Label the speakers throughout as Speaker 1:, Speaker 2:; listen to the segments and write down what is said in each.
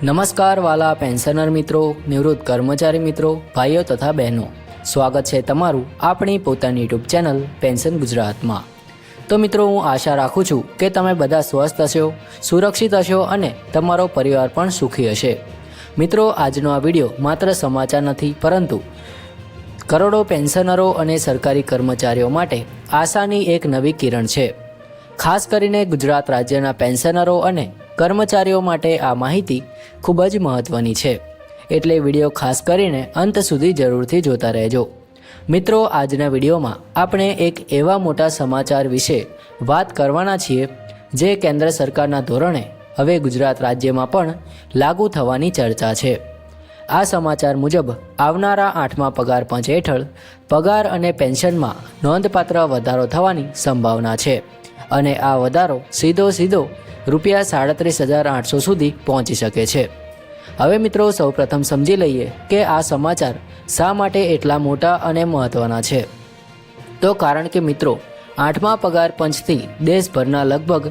Speaker 1: નમસ્કાર વાલા પેન્શનર મિત્રો, નિવૃત્ત કર્મચારી મિત્રો, ભાઈઓ તથા બહેનો, સ્વાગત છે તમારું આપણી પોતાની યુટ્યુબ ચેનલ પેન્શન ગુજરાતમાં। તો મિત્રો, હું આશા રાખું છું કે તમે બધા સ્વસ્થ હશો, સુરક્ષિત હશો અને તમારો પરિવાર પણ સુખી હશે। મિત્રો, આજનો આ વિડીયો માત્ર સમાચાર નથી, પરંતુ કરોડો પેન્શનરો અને સરકારી કર્મચારીઓ માટે આશાની એક નવી કિરણ છે। ખાસ કરીને ગુજરાત રાજ્યના પેન્શનરો અને કર્મચારીઓ માટે આ માહિતી ખૂબ જ મહત્ત્વની છે, એટલે વિડીયો ખાસ કરીને અંત સુધી જરૂરથી જોતા રહેજો। મિત્રો, આજના વિડીયોમાં આપણે એક એવા મોટા સમાચાર વિશે વાત કરવાના છીએ જે કેન્દ્ર સરકારના ધોરણે હવે ગુજરાત રાજ્યમાં પણ લાગુ થવાની ચર્ચા છે। આ સમાચાર મુજબ આવનારા 8મા પગાર પંચ હેઠળ પગાર અને પેન્શનમાં નોંધપાત્ર વધારો થવાની સંભાવના છે અને આ વધારો સીધો રૂપિયા 37,800 સુધી પહોંચી શકે છે। હવે મિત્રો, સૌપ્રથમ સમજી લઈએ કે આ સમાચાર શા માટે એટલા મોટા અને મહત્ત્વના છે। તો કારણ કે મિત્રો, 8મા પગાર પંચથી દેશભરના લગભગ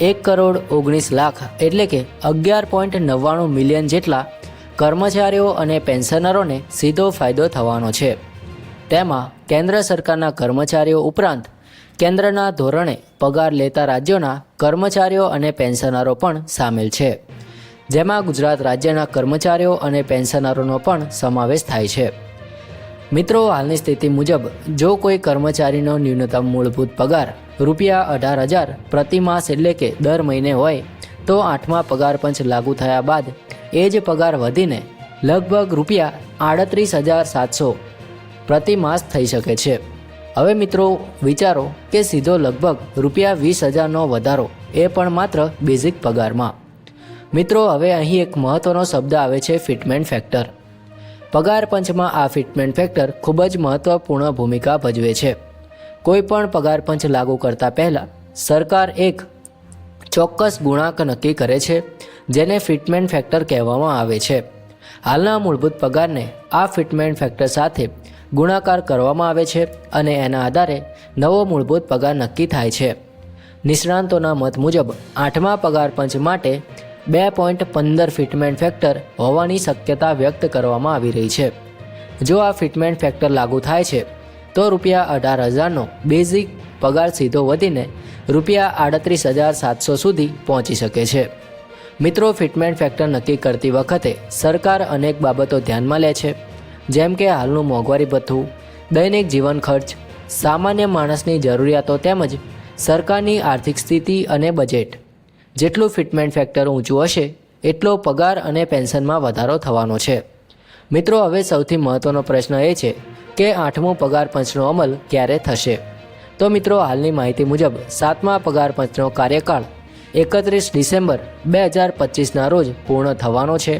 Speaker 1: 1,19,00,000 એટલે કે 11.99 મિલિયન જેટલા કર્મચારીઓ અને પેન્શનરોને સીધો ફાયદો થવાનો છે। તેમાં કેન્દ્ર સરકારના કર્મચારીઓ ઉપરાંત કેન્દ્રના ધોરણે પગાર લેતા રાજ્યોના કર્મચારીઓ અને પેન્શનરો પણ સામેલ છે, જેમાં ગુજરાત રાજ્યના કર્મચારીઓ અને પેન્શનરોનો પણ સમાવેશ થાય છે। મિત્રો, હાલની સ્થિતિ મુજબ જો કોઈ કર્મચારીનો ન્યૂનતમ મૂળભૂત પગાર રૂપિયા 18,000 પ્રતિ માસ એટલે કે દર મહિને હોય તો 8મા પગાર પંચ લાગુ થયા બાદ એ જ પગાર વધીને લગભગ રૂપિયા 38,700 પ્રતિ માસ થઈ શકે છે। હવે મિત્રો, વિચારો કે સીધો લગભગ રૂપિયા 20,000નો વધારો, એ પણ માત્ર બેઝિક પગારમાં। મિત્રો, હવે અહીં એક મહત્ત્વનો શબ્દ આવે છે, ફિટમેન્ટ ફેક્ટર। પગાર પંચમાં આ ફિટમેન્ટ ફેક્ટર ખૂબ જ મહત્ત્વપૂર્ણ ભૂમિકા ભજવે છે। કોઈ પણ પગાર પંચ લાગુ કરતા પહેલાં સરકાર એક ચોક્કસ ગુણાંક નક્કી કરે છે, જેને ફિટમેન્ટ ફેક્ટર કહેવામાં આવે છે। હાલના મૂળભૂત પગારને આ ફિટમેન્ટ ફેક્ટર સાથે ગુણાકાર કરવામાં આવે છે અને એના આધારે નવો મૂળભૂત પગાર નક્કી થાય છે। નિષ્ણાંતોના મત મુજબ 8મા પગાર પંચ માટે 2.15 ફિટમેન્ટ ફેક્ટર હોવાની શક્યતા વ્યક્ત કરવામાં આવી રહી છે। જો આ ફિટમેન્ટ ફેક્ટર લાગુ થાય છે તો રૂપિયા 18,000નો બેઝિક પગાર સીધો વધીને રૂપિયા 38,700 સુધી પહોંચી શકે છે। મિત્રો, ફિટમેન્ટ ફેક્ટર નક્કી કરતી વખતે સરકાર અનેક બાબતો ધ્યાનમાં લે છે, જેમ કે હાલનું મોંઘવારી ભથ્થું, દૈનિક જીવન ખર્ચ, સામાન્ય માણસની જરૂરિયાતો તેમજ સરકારની આર્થિક સ્થિતિ અને બજેટ। જેટલું ફિટમેન્ટ ફેક્ટર ઊંચું હશે એટલો પગાર અને પેન્શનમાં વધારો થવાનો છે। મિત્રો, હવે સૌથી મહત્ત્વનો પ્રશ્ન એ છે કે 8મો પગાર પંચનો અમલ ક્યારે થશે? તો મિત્રો, હાલની માહિતી મુજબ 7મા પગાર પંચનો કાર્યકાળ 31 ડિસેમ્બર 2025ના રોજ પૂર્ણ થવાનો છે।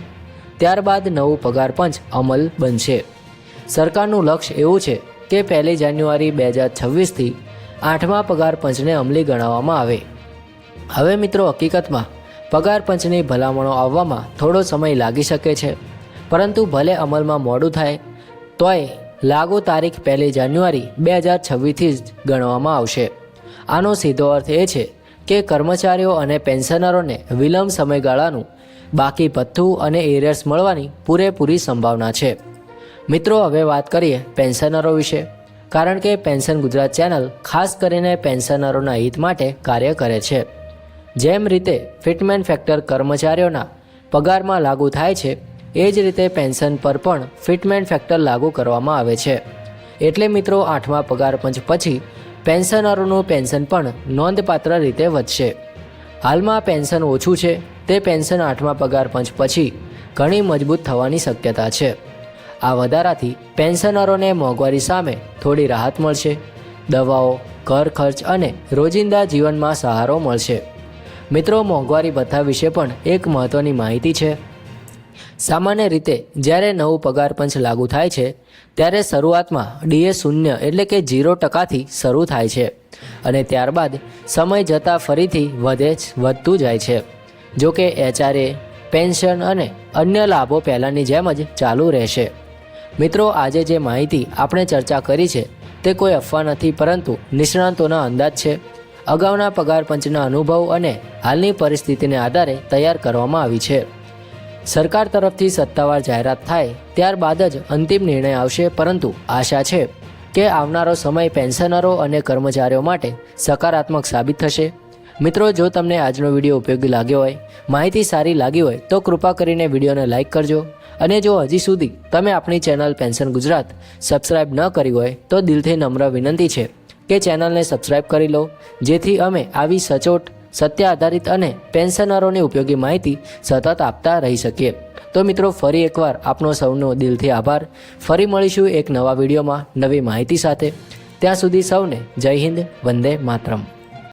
Speaker 1: ત્યારબાદ નવું પગાર પંચ અમલ બનશે। સરકારનું લક્ષ્ય એવું છે કે 1 જાન્યુઆરી 2026થી 8મા પગાર પંચને અમલી ગણાવવામાં આવે। હવે મિત્રો, હકીકતમાં પગાર પંચની ભલામણો આવવામાં થોડો સમય લાગી શકે છે, પરંતુ ભલે અમલમાં મોડું થાય તોય લાગુ તારીખ 1 જાન્યુઆરી 2026થી જ ગણવામાં આવશે। આનો સીધો અર્થ એ છે કે કર્મચારીઓ અને પેન્શનરોને વિલંબ સમયગાળાનું બાકી ભથ્થું અને એરિયર્સ મળવાની પૂરેપૂરી સંભાવના છે। મિત્રો, હવે વાત કરીએ પેન્શનરો વિશે, કારણ કે પેન્શન ગુજરાત ચેનલ ખાસ કરીને પેન્શનરોના હિત માટે કાર્ય કરે છે। જેમ રીતે ફિટમેન્ટ ફેક્ટર કર્મચારીઓના પગારમાં લાગુ થાય છે, એ જ રીતે પેન્શન પર પણ ફિટમેન્ટ ફેક્ટર લાગુ કરવામાં આવે છે। એટલે મિત્રો, 8મા પગાર પંચ પછી પેન્શનરોનું પેન્શન પણ નોંધપાત્ર રીતે વધશે। હાલમાં પેન્શન ઓછું છે તે પેન્શન 8મા પગાર પંચ પછી ઘણી મજબૂત થવાની શક્યતા છે। આ વધારાથી પેન્શનરોને મોંઘવારી સામે થોડી રાહત મળશે, દવાઓ, ઘર ખર્ચ અને રોજિંદા જીવનમાં સહારો મળશે। મિત્રો, મોંઘવારી ભથ્થા વિશે પણ એક મહત્ત્વની માહિતી છે। સામાન્ય રીતે જ્યારે નવું પગાર પંચ લાગુ થાય છે ત્યારે શરૂઆતમાં ડીએ 0 એટલે કે 0%થી શરૂ થાય છે અને ત્યારબાદ સમય જતાં ફરીથી વધતું જાય છે। જો કે HRA, પેન્શન અને અન્ય લાભો પહેલાંની જેમ જ ચાલુ રહેશે। મિત્રો, આજે જે માહિતી આપણે ચર્ચા કરી છે તે કોઈ અફવા નથી, પરંતુ નિષ્ણાંતોના અંદાજ છે। અગાઉના પગાર પંચના અનુભવ અને હાલની પરિસ્થિતિને આધારે તૈયાર કરવામાં આવી છે। સરકાર તરફથી સત્તાવાર જાહેરાત થાય ત્યારબાદ જ અંતિમ નિર્ણય આવશે, પરંતુ આશા છે કે આવનારો સમય પેન્શનરો અને કર્મચારીઓ માટે સકારાત્મક સાબિત થશે. મિત્રો, જો તમને આજનો વિડીયો ઉપયોગી લાગ્યો હોય, માહિતી સારી લાગી હોય તો કૃપા કરીને વિડીયોને લાઇક કરજો. અને જો હજી સુધી તમે આપણી ચેનલ પેન્શન ગુજરાત સબસ્ક્રાઇબ ન કરી હોય તો દિલથી નમ્ર વિનંતી છે કે ચેનલને સબસ્ક્રાઇબ કરી લો, જેથી અમે આવી સચોટ, સત્ય આધારિત અને પેન્શનરોની ઉપયોગી માહિતી સતત આપતા રહી શકીએ. તો મિત્રો, ફરી એકવાર આપનો સૌનો દિલથી આભાર. ફરી મળીશું એક નવા વિડીયોમાં નવી માહિતી સાથે. ત્યાં સુધી સૌને જય હિન્દ, વંદે માતરમ.